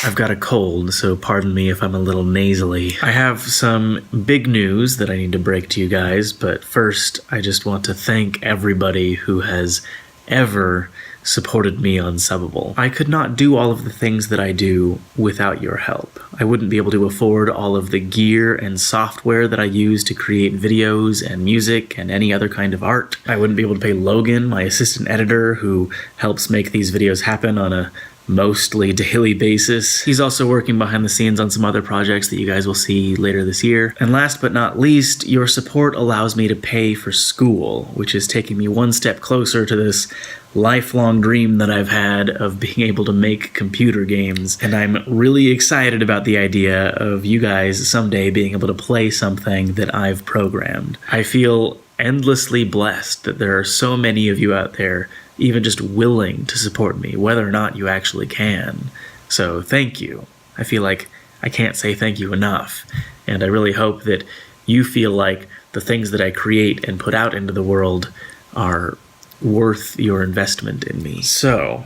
I've got a cold, so pardon me if I'm a little nasally. I have some big news that I need to break to you guys, but first I just want to thank everybody who has ever supported me on Subbable. I could not do all of the things that I do without your help. I wouldn't be able to afford all of the gear and software that I use to create videos and music and any other kind of art. I wouldn't be able to pay Logan, my assistant editor, who helps make these videos happen on a mostly daily basis. He's also working behind the scenes on some other projects that you guys will see later this year. And last but not least, your support allows me to pay for school, which is taking me one step closer to this lifelong dream that I've had of being able to make computer games. And I'm really excited about the idea of you guys someday being able to play something that I've programmed. I feel endlessly blessed that there are so many of you out there even just willing to support me, whether or not you actually can. So thank you. I feel like I can't say thank you enough. And I really hope that you feel like the things that I create and put out into the world are worth your investment in me. So,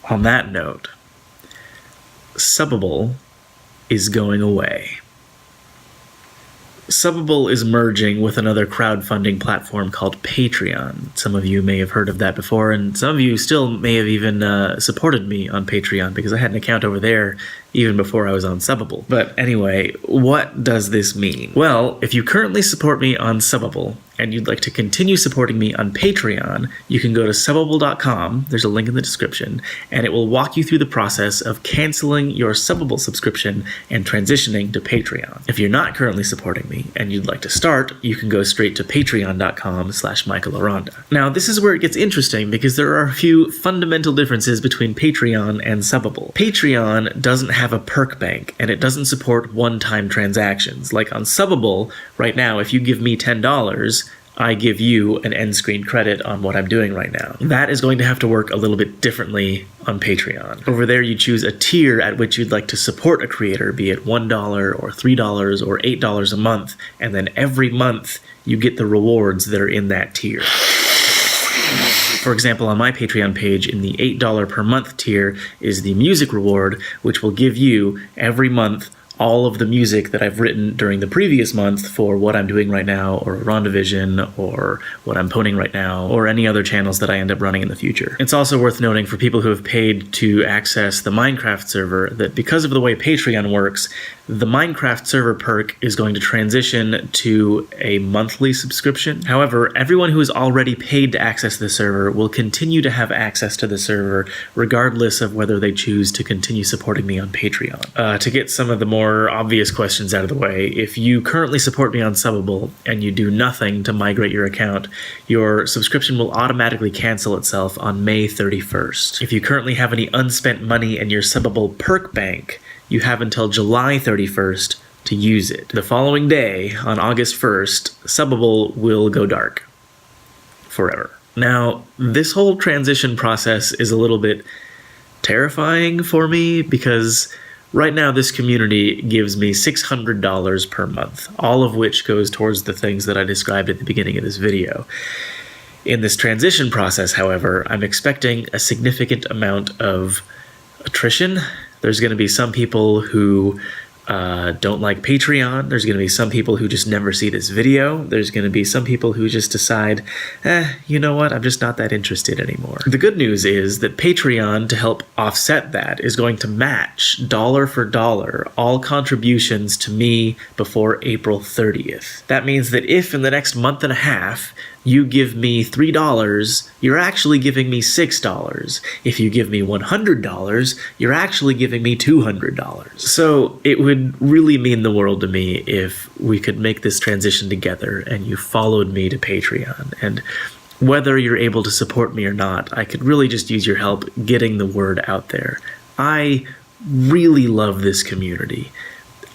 on that note, Subbable is going away. Subbable is merging with another crowdfunding platform called Patreon. Some of you may have heard of that before, and some of you still may have even supported me on Patreon because I had an account over there even before I was on Subbable. But anyway, what does this mean? Well, if you currently support me on Subbable and you'd like to continue supporting me on Patreon, you can go to subbable.com, there's a link in the description, and it will walk you through the process of canceling your Subbable subscription and transitioning to Patreon. If you're not currently supporting me and you'd like to start, you can go straight to patreon.com/Michael Aranda. Now, this is where it gets interesting because there are a few fundamental differences between Patreon and Subbable. Patreon doesn't have a perk bank, and it doesn't support one-time transactions. Like on Subbable, right now, if you give me $10, I give you an end screen credit on what I'm doing right now. That is going to have to work a little bit differently on Patreon. Over there, you choose a tier at which you'd like to support a creator, be it $1 or $3 or $8 a month, and then every month you get the rewards that are in that tier. For example, on my Patreon page, in the $8 per month tier is the music reward, which will give you every month all of the music that I've written during the previous month for what I'm doing right now, or Rondavision, or what I'm poning right now, or any other channels that I end up running in the future. It's also worth noting for people who have paid to access the Minecraft server that because of the way Patreon works, the Minecraft server perk is going to transition to a monthly subscription. However, everyone who has already paid to access the server will continue to have access to the server regardless of whether they choose to continue supporting me on Patreon. To get some of the more obvious questions out of the way, if you currently support me on Subbable and you do nothing to migrate your account, your subscription will automatically cancel itself on May 31st. If you currently have any unspent money in your Subbable perk bank, you have until July 31st to use it. The following day, on August 1st, Subbable will go dark. Forever. Now, this whole transition process is a little bit terrifying for me because right now this community gives me $600 per month, all of which goes towards the things that I described at the beginning of this video. In this transition process, however, I'm expecting a significant amount of attrition. There's going to be some people who don't like Patreon. There's going to be some people who just never see this video. There's going to be some people who just decide, you know what, I'm just not that interested anymore. The good news is that Patreon, to help offset that, is going to match dollar for dollar all contributions to me before April 30th. That means that if in the next month and a half you give me $3, you're actually giving me $6. If you give me $100, you're actually giving me $200. So it would really mean the world to me if we could make this transition together and you followed me to Patreon. And whether you're able to support me or not, I could really just use your help getting the word out there. I really love this community.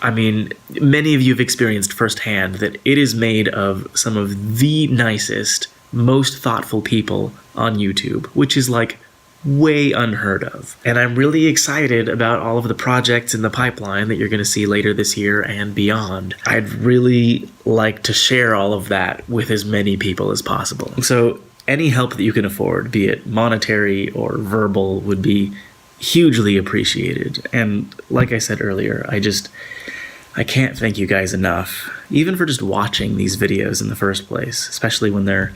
I mean, many of you have experienced firsthand that it is made of some of the nicest, most thoughtful people on YouTube, which is like way unheard of. And I'm really excited about all of the projects in the pipeline that you're going to see later this year and beyond. I'd really like to share all of that with as many people as possible. So any help that you can afford, be it monetary or verbal, would be hugely appreciated. And like I said earlier, I can't thank you guys enough, even for just watching these videos in the first place, especially when they're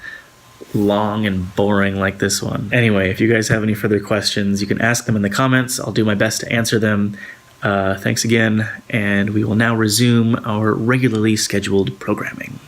long and boring like this one. Anyway, if you guys have any further questions, you can ask them in the comments. I'll do my best to answer them. Thanks again, and we will now resume our regularly scheduled programming.